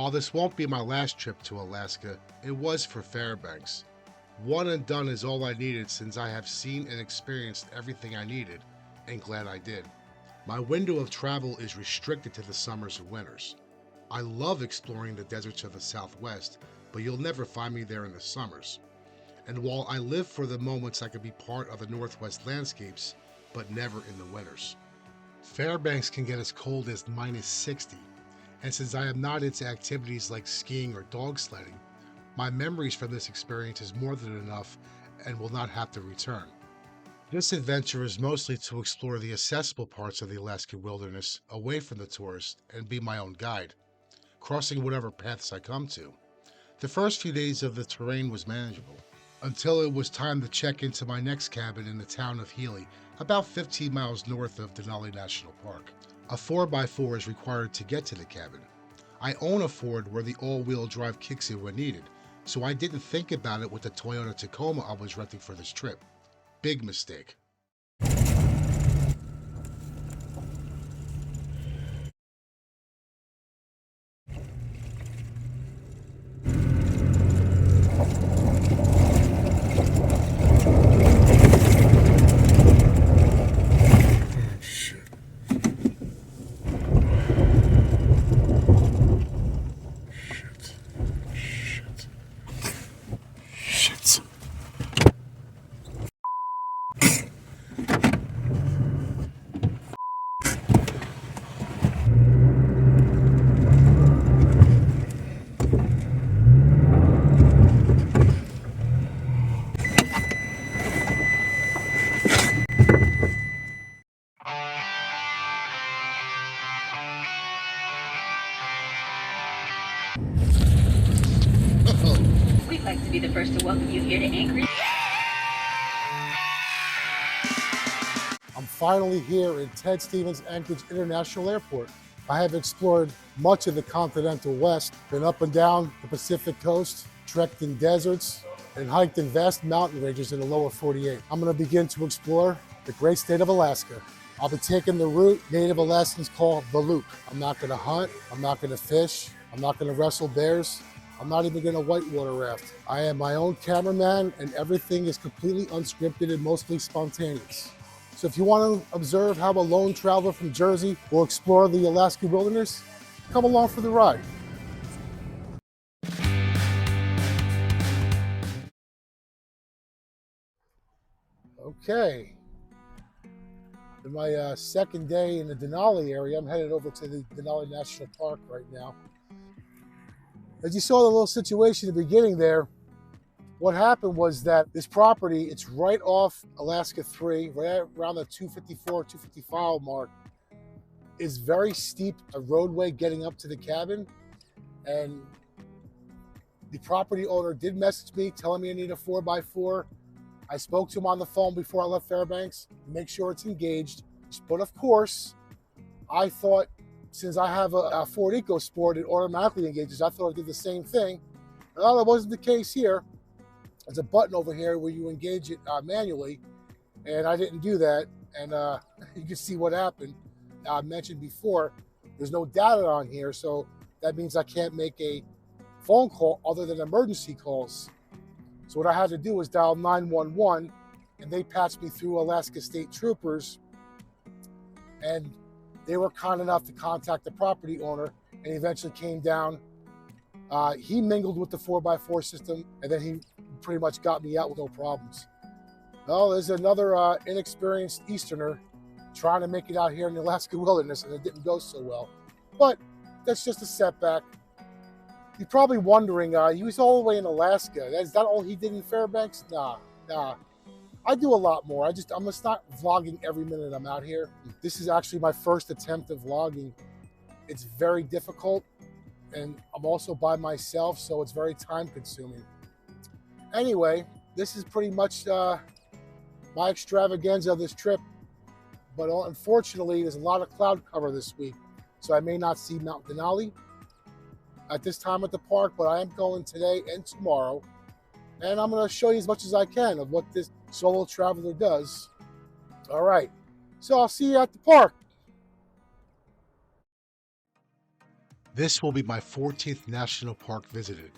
While this won't be my last trip to Alaska, it was for Fairbanks. One and done is all I needed since I have seen and experienced everything I needed, and glad I did. My window of travel is restricted to the summers and winters. I love exploring the deserts of the Southwest, but you'll never find me there in the summers. And while I live for the moments I could be part of the Northwest landscapes, but never in the winters. Fairbanks can get as cold as -60, and since I am not into activities like skiing or dog sledding, my memories from this experience is more than enough and will not have to return. This adventure is mostly to explore the accessible parts of the Alaskan wilderness away from the tourists and be my own guide, crossing whatever paths I come to. The first few days of the terrain was manageable, until it was time to check into my next cabin in the town of Healy, about 15 miles north of Denali National Park. A 4x4 is required to get to the cabin. I own a Ford where the all-wheel drive kicks in when needed, so I didn't think about it with the Toyota Tacoma I was renting for this trip. Big mistake. We'd like to be the first to welcome you here to Anchorage. I'm finally here in Ted Stevens Anchorage International Airport. I have explored much of the continental West, been up and down the Pacific coast, trekked in deserts, and hiked in vast mountain ranges in the lower 48. I'm going to begin to explore the great state of Alaska. I'll be taking the route Native Alaskans call the Loop. I'm not going to hunt, I'm not going to fish, I'm not going to wrestle bears, I'm not even going to whitewater raft. I am my own cameraman and everything is completely unscripted and mostly spontaneous. So if you want to observe how a lone traveler from Jersey will explore the Alaska wilderness, come along for the ride. Okay, in my second day in the Denali area, I'm headed over to the Denali National Park right now. As you saw the little situation at the beginning there, what happened was that this property, it's right off Alaska 3, right around the 254, 255 mark. It's very steep, a roadway getting up to the cabin. And the property owner did message me telling me I need a 4x4. I spoke to him on the phone before I left Fairbanks to make sure it's engaged. But of course, I thought since I have a Ford EcoSport, it automatically engages. I thought it did the same thing. Well, that wasn't the case here. There's a button over here where you engage it manually, and I didn't do that. And you can see what happened. I mentioned before, there's no data on here, so that means I can't make a phone call other than emergency calls. So what I had to do was dial 911, and they patched me through Alaska State Troopers, and they were kind enough to contact the property owner, and he eventually came down. He mingled with the 4x4 system, and then he pretty much got me out with no problems. Well, there's another inexperienced Easterner trying to make it out here in the Alaska wilderness, and it didn't go so well. But that's just a setback. You're probably wondering, he was all the way in Alaska. Is that all he did in Fairbanks? Nah. I do a lot more. I'm just not vlogging every minute I'm out here. This is actually my first attempt at vlogging. It's very difficult, and I'm also by myself, so it's very time consuming. Anyway, this is pretty much my extravaganza of this trip, but unfortunately, there's a lot of cloud cover this week, so I may not see Mount Denali at this time at the park, but I am going today and tomorrow, and I'm going to show you as much as I can of what this solo traveler does. All right, so I'll see you at the park. This will be my 14th national park visited,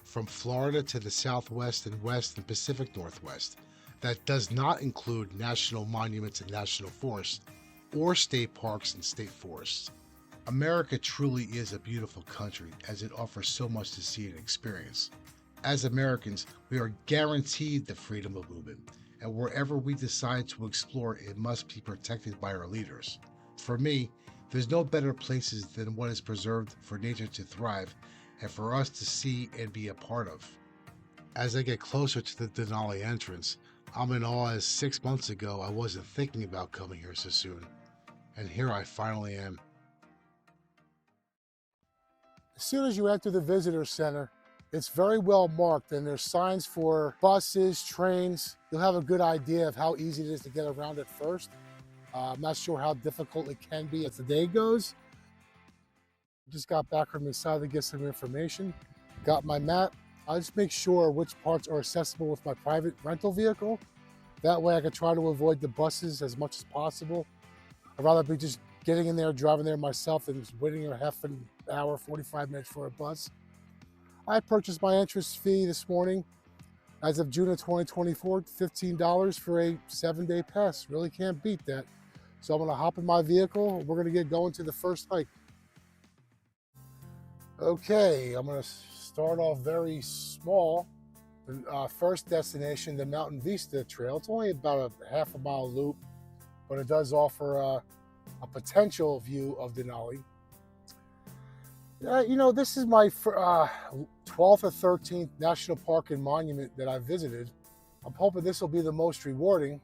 from Florida to the Southwest and West and Pacific Northwest. That does not include national monuments and national forests, or state parks and state forests. America truly is a beautiful country as it offers so much to see and experience. As Americans, we are guaranteed the freedom of movement, and wherever we decide to explore, it must be protected by our leaders. For me, there's no better places than what is preserved for nature to thrive and for us to see and be a part of. As I get closer to the Denali entrance, I'm in awe as 6 months ago I wasn't thinking about coming here so soon. And here I finally am. As soon as you enter the visitor center, it's very well marked and there's signs for buses, trains. You'll have a good idea of how easy it is to get around at first. I'm not sure how difficult it can be as the day goes. Just got back from inside to get some information. Got my map. I just make sure which parts are accessible with my private rental vehicle. That way I can try to avoid the buses as much as possible. I'd rather be just getting in there, driving there myself than just waiting a half an hour, 45 minutes for a bus. I purchased my entrance fee this morning. As of June of 2024, $15 for a 7-day pass. Really can't beat that. So I'm gonna hop in my vehicle. We're gonna get going to the first hike. Okay, I'm gonna start off very small. The first destination, the Mountain Vista Trail. It's only about a half a mile loop, but it does offer a potential view of Denali. You know, this is my 12th or 13th national park and monument that I visited. I'm hoping this will be the most rewarding.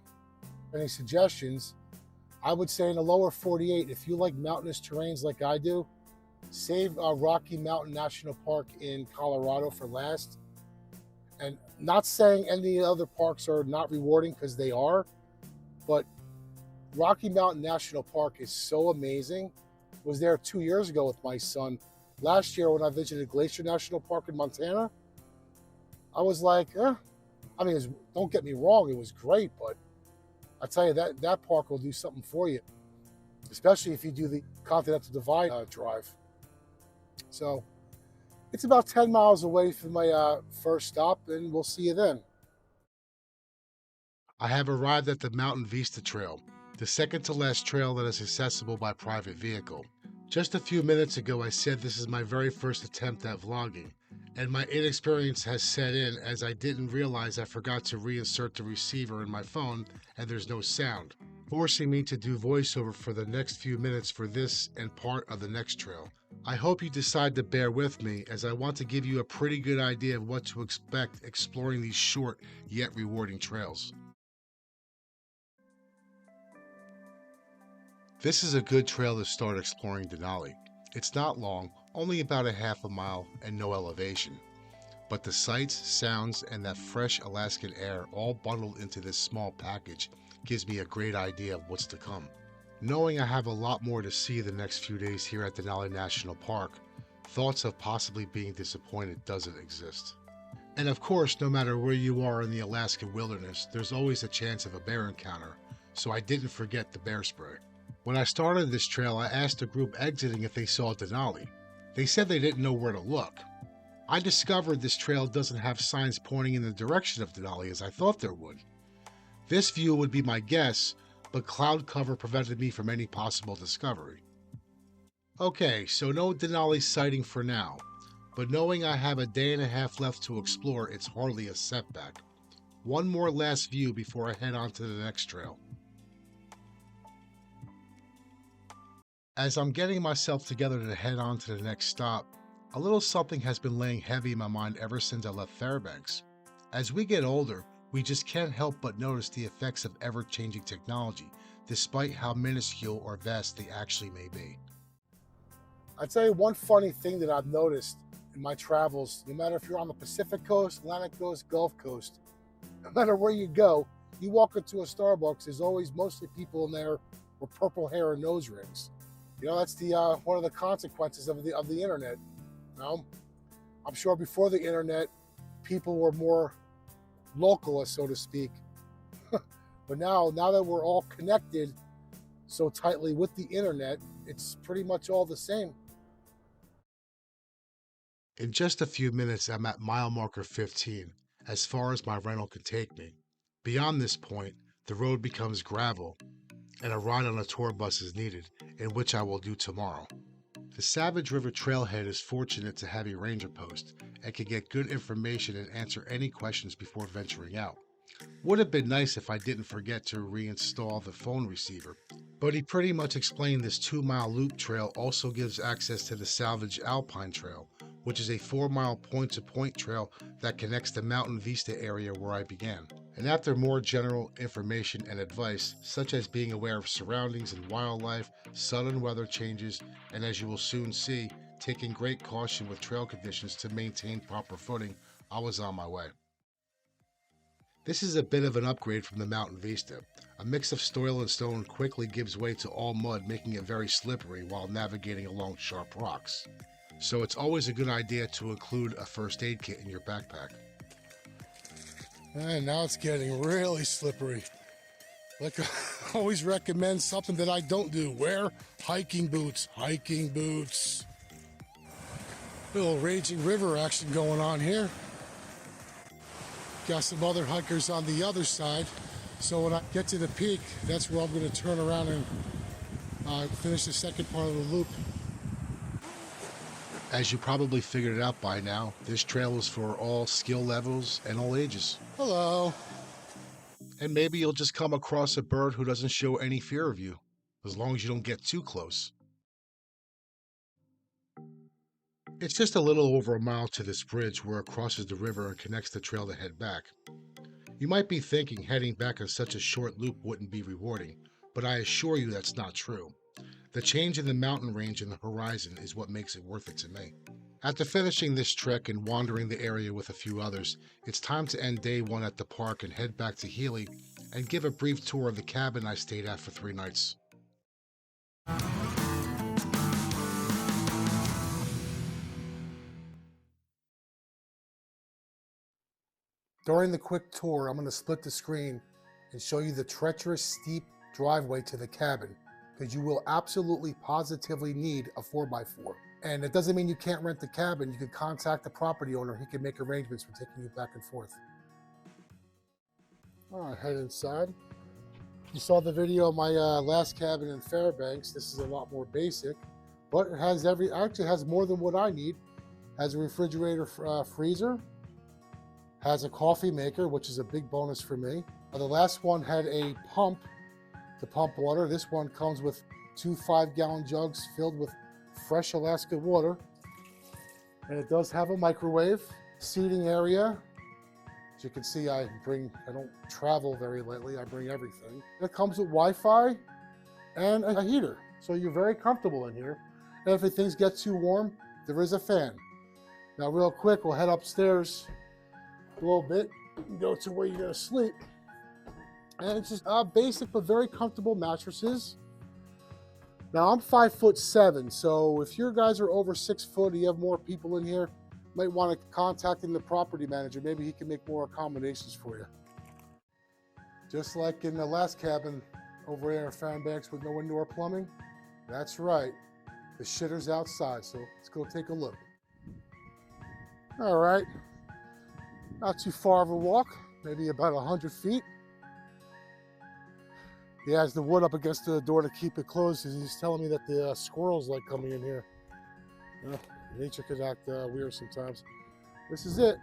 Any suggestions? I would say in the lower 48, if you like mountainous terrains like I do, save Rocky Mountain National Park in Colorado for last. And not saying any other parks are not rewarding, because they are, but Rocky Mountain National Park is so amazing. Was there 2 years ago with my son. Last year when I visited Glacier National Park in Montana, I was like, I mean, don't get me wrong, it was great, but I tell you, that park will do something for you, especially if you do the Continental Divide drive. So it's about 10 miles away from my first stop, and we'll see you then. I have arrived at the Mountain Vista Trail, the second to last trail that is accessible by private vehicle. Just a few minutes ago I said this is my very first attempt at vlogging, and my inexperience has set in as I didn't realize I forgot to reinsert the receiver in my phone and there's no sound, forcing me to do voiceover for the next few minutes for this and part of the next trail. I hope you decide to bear with me, as I want to give you a pretty good idea of what to expect exploring these short yet rewarding trails. This is a good trail to start exploring Denali. It's not long, only about a half a mile and no elevation. But the sights, sounds, and that fresh Alaskan air all bundled into this small package gives me a great idea of what's to come. Knowing I have a lot more to see the next few days here at Denali National Park, thoughts of possibly being disappointed doesn't exist. And of course, no matter where you are in the Alaskan wilderness, there's always a chance of a bear encounter, so I didn't forget the bear spray. When I started this trail, I asked the group exiting if they saw Denali. They said they didn't know where to look. I discovered this trail doesn't have signs pointing in the direction of Denali as I thought there would. This view would be my guess, but cloud cover prevented me from any possible discovery. Okay, so no Denali sighting for now, but knowing I have a day and a half left to explore, it's hardly a setback. One more last view before I head on to the next trail. As I'm getting myself together to head on to the next stop, a little something has been laying heavy in my mind ever since I left Fairbanks. As we get older, we just can't help but notice the effects of ever-changing technology, despite how minuscule or vast they actually may be. I'll tell you one funny thing that I've noticed in my travels. No matter if you're on the Pacific Coast, Atlantic Coast, Gulf Coast, no matter where you go, you walk into a Starbucks, there's always mostly people in there with purple hair and nose rings. You know, that's the one of the consequences of the internet. You know? I'm sure before the internet, people were more local, so to speak. But now that we're all connected so tightly with the internet, it's pretty much all the same. In just a few minutes, I'm at mile marker 15, as far as my rental can take me. Beyond this point, the road becomes gravel, and a ride on a tour bus is needed, in which I will do tomorrow. The Savage River Trailhead is fortunate to have a ranger post and can get good information and answer any questions before venturing out. Would have been nice if I didn't forget to reinstall the phone receiver, but he pretty much explained this 2-mile loop trail also gives access to the Salvage Alpine Trail, which is a 4-mile point-to-point trail that connects the Mountain Vista area where I began. And after more general information and advice, such as being aware of surroundings and wildlife, sudden weather changes, and as you will soon see, taking great caution with trail conditions to maintain proper footing, I was on my way. This is a bit of an upgrade from the Mountain Vista. A mix of soil and stone quickly gives way to all mud, making it very slippery while navigating along sharp rocks. So it's always a good idea to include a first aid kit in your backpack. And now it's getting really slippery. Like I always recommend something that I don't do. Wear hiking boots. Hiking boots. Little raging river action going on here. Got some other hikers on the other side. So when I get to the peak, that's where I'm going to turn around and finish the second part of the loop. As you probably figured it out by now, this trail is for all skill levels and all ages. Hello. And maybe you'll just come across a bird who doesn't show any fear of you, as long as you don't get too close. It's just a little over a mile to this bridge where it crosses the river and connects the trail to head back. You might be thinking heading back on such a short loop wouldn't be rewarding, but I assure you that's not true. The change in the mountain range and the horizon is what makes it worth it to me. After finishing this trek and wandering the area with a few others, it's time to end day one at the park and head back to Healy and give a brief tour of the cabin I stayed at for 3 nights. During the quick tour, I'm going to split the screen and show you the treacherous, steep driveway to the cabin, because you will absolutely positively need a 4x4. And it doesn't mean you can't rent the cabin. You can contact the property owner. He can make arrangements for taking you back and forth. All right, head inside. You saw the video of my last cabin in Fairbanks. This is a lot more basic, but it has actually has more than what I need. Has a refrigerator, freezer, has a coffee maker, which is a big bonus for me. The last one had a pump to pump water. This one comes with 2 5-gallon jugs filled with fresh Alaskan water. And it does have a microwave. Seating area. As you can see, I don't travel very lightly. I bring everything. It comes with Wi-Fi and a heater. So you're very comfortable in here. And if things get too warm, there is a fan. Now real quick, we'll head upstairs a little bit and go to where you're gonna sleep. And it's just basic but very comfortable mattresses. Now I'm 5'7", so if your guys are over 6 foot, you have more people in here, you might want to contact the property manager. Maybe he can make more accommodations for you. Just like in the last cabin over there in Fairbanks with no indoor plumbing. That's right, the shitter's outside, so let's go take a look. All right, not too far of a walk, maybe about 100 feet. He has the wood up against the door to keep it closed because he's telling me that the squirrels like coming in here. Nature could act weird sometimes. This is it.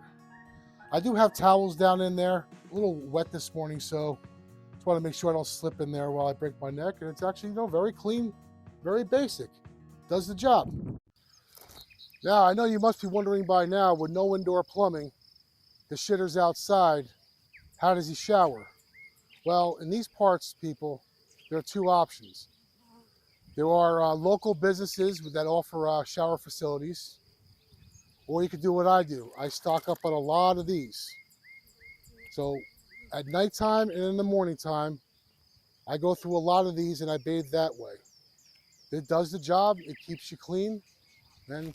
I do have towels down in there. A little wet this morning, so just want to make sure I don't slip in there while I break my neck. And it's actually, very clean, very basic. Does the job. Now, I know you must be wondering by now, with no indoor plumbing, the shitter's outside, how does he shower? Well, in these parts, people, there are 2 options. There are local businesses that offer shower facilities, or you could do what I do. I stock up on a lot of these. So at nighttime and in the morning time, I go through a lot of these and I bathe that way. It does the job, it keeps you clean, and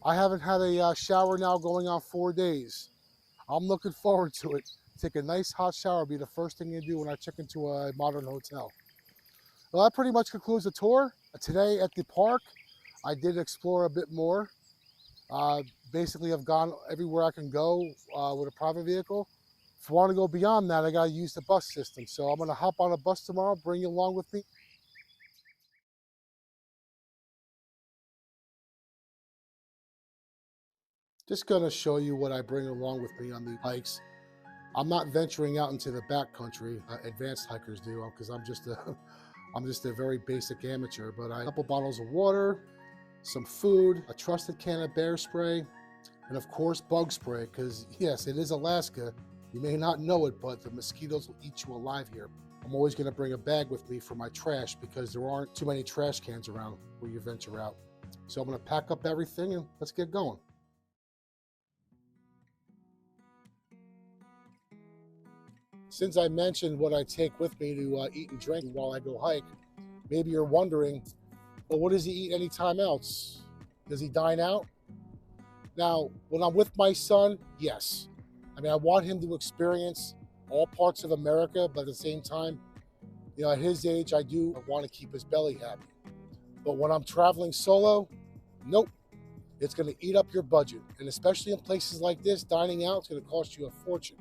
I haven't had a shower now going on 4 days. I'm looking forward to it. Take a nice hot shower, be the first thing you do when I check into a modern hotel. Well, that pretty much concludes the tour. Today at the park, I did explore a bit more. Uh, Basically, I've gone everywhere I can go with a private vehicle. If I want to go beyond that, I got to use the bus system. So I'm going to hop on a bus tomorrow, bring you along with me. Just going to show you what I bring along with me on the hikes. I'm not venturing out into the backcountry. Advanced hikers do, because I'm just a, I'm just a very basic amateur. But a couple bottles of water, some food, a trusted can of bear spray, and of course bug spray. Because yes, it is Alaska. You may not know it, but the mosquitoes will eat you alive here. I'm always going to bring a bag with me for my trash because there aren't too many trash cans around where you venture out. So I'm going to pack up everything and let's get going. Since I mentioned what I take with me to eat and drink while I go hike, maybe you're wondering, well, what does he eat anytime else? Does he dine out? Now, when I'm with my son, yes. I mean, I want him to experience all parts of America, but at the same time, at his age, I want to keep his belly happy. But when I'm traveling solo, nope. It's going to eat up your budget. And especially in places like this, dining out is going to cost you a fortune.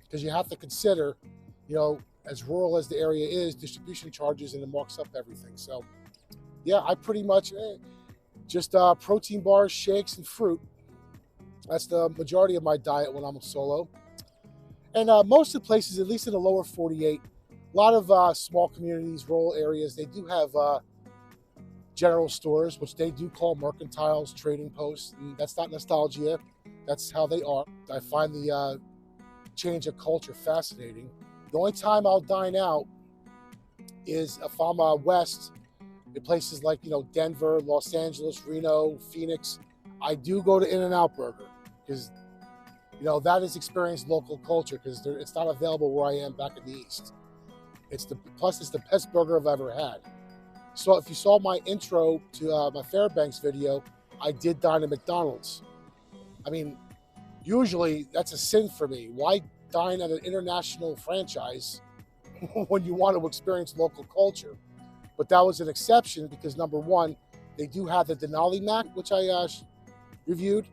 Because you have to consider, as rural as the area is, distribution charges, and it marks up everything. So, yeah, I pretty much just protein bars, shakes, and fruit. That's the majority of my diet when I'm solo. And most of the places, at least in the lower 48, a lot of small communities, rural areas, they do have general stores, which they do call mercantiles, trading posts. And that's not nostalgia. That's how they are. I find the change of culture fascinating. The only time I'll dine out is if I'm west in places like Denver, Los Angeles, Reno, Phoenix. I do go to In-N-Out Burger because that is experienced local culture because it's not available where I am back in the east. Plus it's the best burger I've ever had. So if you saw my intro to my Fairbanks video, I did dine at McDonald's. I mean, usually that's a sin for me. Why dine at an international franchise when you want to experience local culture? But that was an exception because number one, they do have the Denali Mac, which I reviewed,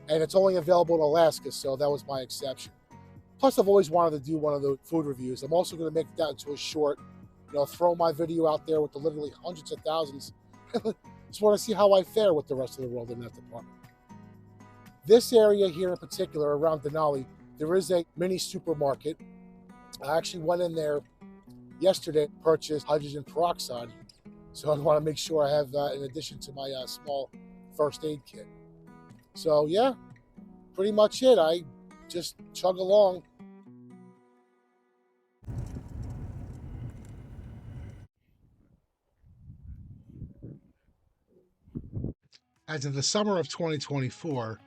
and it's only available in Alaska, so that was my exception. Plus, I've always wanted to do one of the food reviews. I'm also going to make that into a short, throw my video out there with the literally hundreds of thousands. Just want to see how I fare with the rest of the world in that department. This area here in particular, around Denali, there is a mini supermarket. I actually went in there yesterday, purchased hydrogen peroxide. So I want to make sure I have, in addition to my small first aid kit. So yeah, pretty much it. I just chug along. As in the summer of 2024,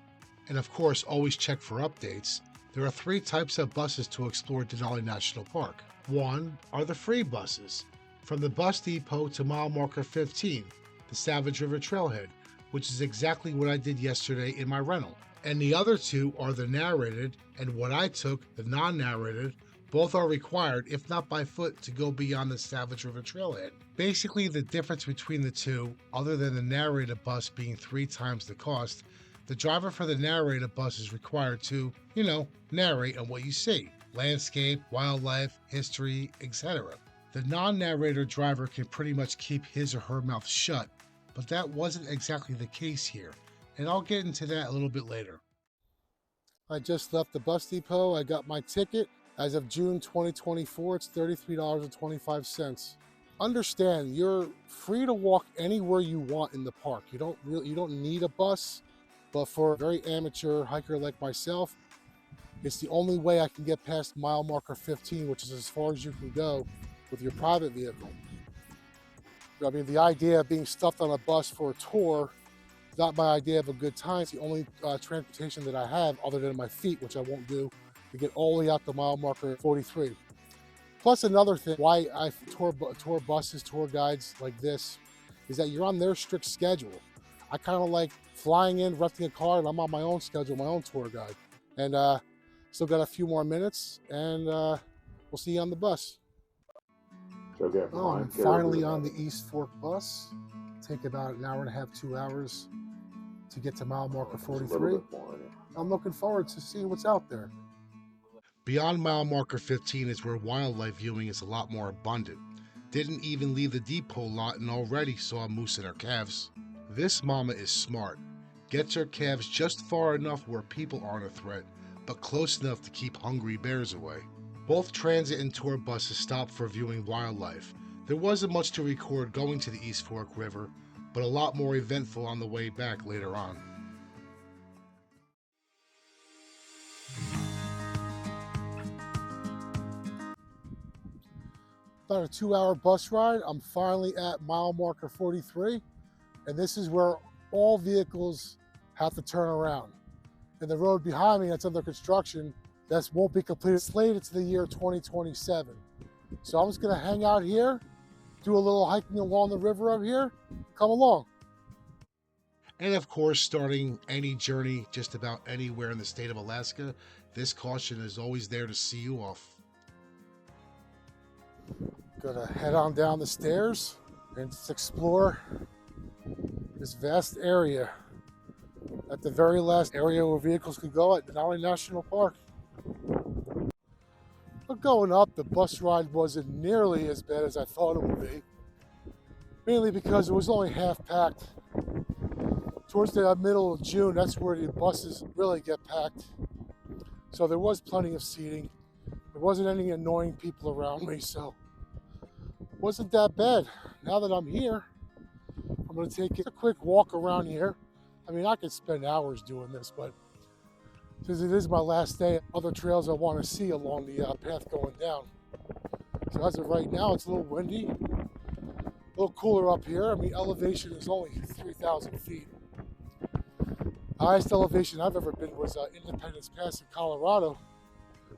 and of course always check for updates, there are 3 types of buses to explore Denali National Park. One are the free buses, from the bus depot to mile marker 15, the Savage River Trailhead, which is exactly what I did yesterday in my rental. And the other 2 are the narrated, and what I took, the non-narrated. Both are required, if not by foot, to go beyond the Savage River Trailhead. Basically, the difference between the 2, other than the narrated bus being 3 times the cost, the driver for the narrated bus is required to, narrate on what you see. Landscape, wildlife, history, etc. The non-narrator driver can pretty much keep his or her mouth shut, but that wasn't exactly the case here, and I'll get into that a little bit later. I just left the bus depot. I got my ticket. As of June 2024, it's $33.25. Understand, you're free to walk anywhere you want in the park. You don't need a bus, but for a very amateur hiker like myself, it's the only way I can get past mile marker 15, which is as far as you can go with your private vehicle. I mean, the idea of being stuffed on a bus for a tour is not my idea of a good time. It's the only transportation that I have other than my feet, which I won't do, to get all the way out to mile marker 43. Plus another thing, why I tour buses, tour guides like this, is that you're on their strict schedule. I kind of like flying in, renting a car, and I'm on my own schedule, my own tour guide. And still got a few more minutes, and we'll see you on the bus. I'm finally on the East Fork bus. Take about an hour and a half, 2 hours to get to mile marker Just a little 43. bit more in it. I'm looking forward to seeing what's out there. Beyond mile marker 15 is where wildlife viewing is a lot more abundant. Didn't even leave the depot lot and already saw a moose and her calves. This mama is smart. Gets her calves just far enough where people aren't a threat, but close enough to keep hungry bears away. Both transit and tour buses stopped for viewing wildlife. There wasn't much to record going to the East Fork River, but a lot more eventful on the way back later on. About a 2-hour bus ride. I'm finally at mile marker 43, and this is where all vehicles have to turn around. And the road behind me that's under construction, that won't be completed, slated to the year 2027. So I'm just gonna hang out here, do a little hiking along the river up here, come along. And of course, starting any journey just about anywhere in the state of Alaska, this caution is always there to see you off. Gonna head on down the stairs and just explore this vast area. At the very last area where vehicles could go at Denali National Park. But going up, the bus ride wasn't nearly as bad as I thought it would be. Mainly because it was only half packed. Towards the middle of June, that's where the buses really get packed. So there was plenty of seating. There wasn't any annoying people around me, so it wasn't that bad. Now that I'm here, I'm gonna take a quick walk around here. I mean, I could spend hours doing this, but since it is my last day, other trails I want to see along the path going down. So as of right now, it's a little windy, a little cooler up here. I mean, elevation is only 3,000 feet. The highest elevation I've ever been was Independence Pass in Colorado,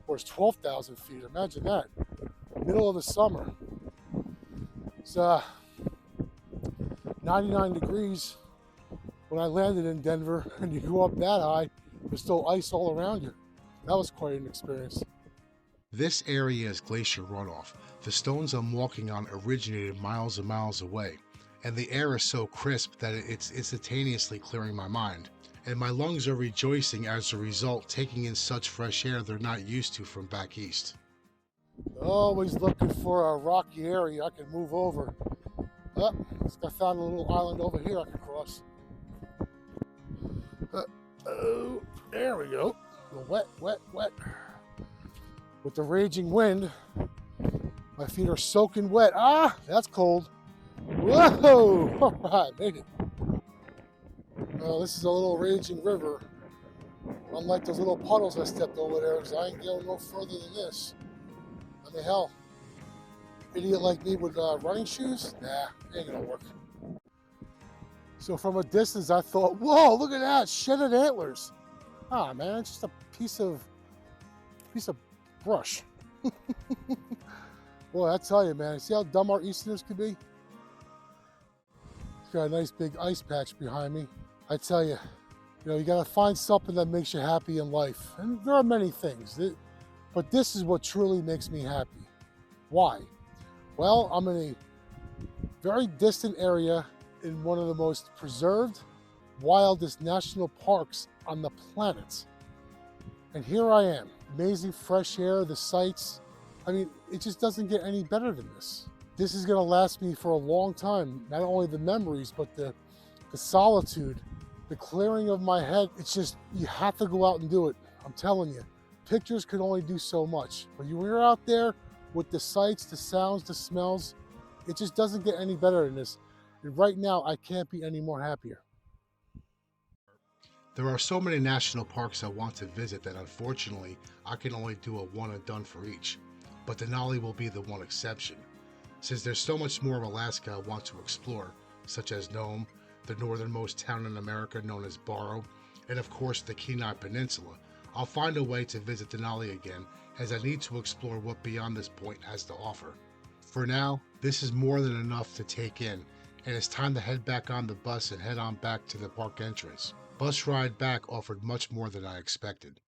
where it's 12,000 feet. Imagine that, middle of the summer. It's 99 degrees. When I landed in Denver and you go up that high, there's still ice all around you. That was quite an experience. This area is glacier runoff. The stones I'm walking on originated miles and miles away, and the air is so crisp that it's instantaneously clearing my mind. And my lungs are rejoicing as a result, taking in such fresh air they're not used to from back east. Always looking for a rocky area I can move over. Oh, I found a little island over here I can cross. Oh, there we go. Wet, wet, wet. With the raging wind, my feet are soaking wet. Ah, that's cold. Whoa! All right, made it. This is a little raging river. Unlike those little puddles I stepped over there, because I ain't going no further than this. I mean, hell, idiot like me with running shoes? Nah, ain't gonna work. So from a distance, I thought, whoa, look at that, shedded antlers. Ah, man, it's just a piece of brush. Boy, I tell you, man, see how dumb our Easterners could be? It's got a nice big ice patch behind me. I tell you, you gotta find something that makes you happy in life. And there are many things, but this is what truly makes me happy. Why? Well, I'm in a very distant area in one of the most preserved, wildest national parks on the planet. And here I am, amazing fresh air, the sights. I mean, it just doesn't get any better than this. This is gonna last me for a long time. Not only the memories, but the solitude, the clearing of my head. It's just, you have to go out and do it. I'm telling you, pictures can only do so much. When you're out there with the sights, the sounds, the smells, it just doesn't get any better than this. And right now, I can't be any more happier. There are so many national parks I want to visit that unfortunately, I can only do a one and done for each. But Denali will be the one exception, since there's so much more of Alaska I want to explore, such as Nome, the northernmost town in America known as Barrow, and of course the Kenai Peninsula. I'll find a way to visit Denali again, as I need to explore what beyond this point has to offer. For now, this is more than enough to take in, and it's time to head back on the bus and head on back to the park entrance. Bus ride back offered much more than I expected.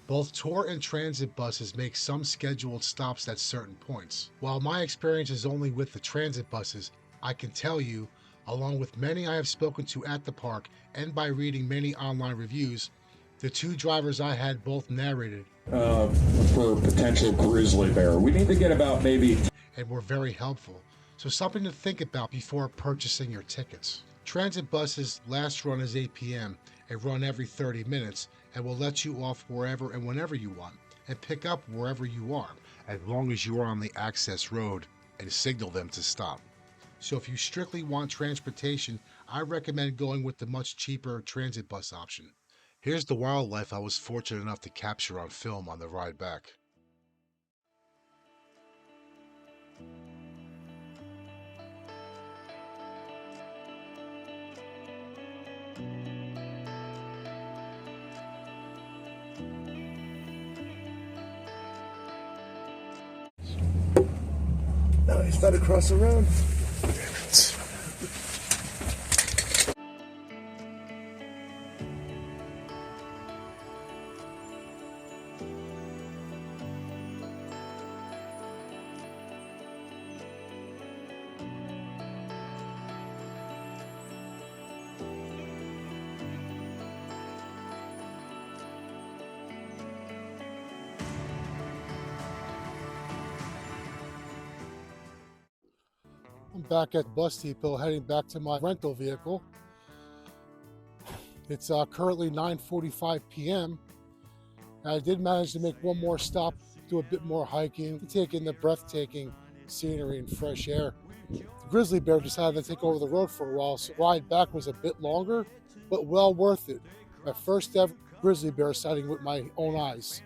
Both tour and transit buses make some scheduled stops at certain points. While my experience is only with the transit buses, I can tell you, Along with many I have spoken to at the park and by reading many online reviews, the two drivers I had both narrated for potential grizzly bear. We need to get about maybe and were very helpful, so something to think about before purchasing your tickets. Transit buses last run is 8 p.m. and run every 30 minutes and will let you off wherever and whenever you want and pick up wherever you are, as long as you are on the access road and signal them to stop. So if you strictly want transportation, I recommend going with the much cheaper transit bus option. Here's the wildlife I was fortunate enough to capture on film on the ride back. Now he's about to cross the road. I'm back at Bus Depot heading back to my rental vehicle. It's currently 9:45 p.m. I did manage to make one more stop, do a bit more hiking, take in the breathtaking scenery and fresh air. The grizzly bear decided to take over the road for a while, so the ride back was a bit longer, but well worth it. My first ever grizzly bear sighting with my own eyes.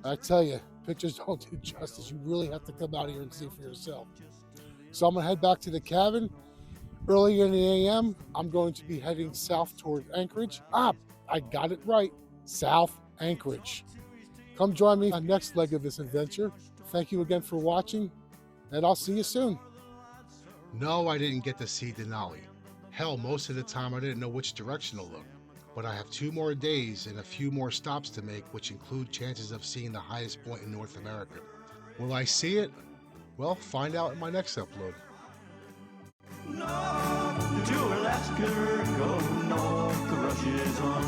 I tell you, pictures don't do justice. You really have to come out here and see for yourself. So I'm gonna head back to the cabin. Early in the AM, I'm going to be heading south toward Anchorage. I got it right, South Anchorage. Come join me on the next leg of this adventure. Thank you again for watching, and I'll see you soon. No, I didn't get to see Denali. Hell, most of the time I didn't know which direction to look. But I have 2 more days and a few more stops to make, which include chances of seeing the highest point in North America. Will I see it? Well, find out in my next upload. North to Alaska, go north, the rush is on,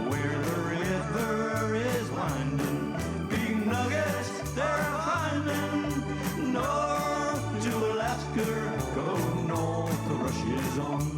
where the river is winding, big nuggets they're finding. North to Alaska, go north, the rush is on.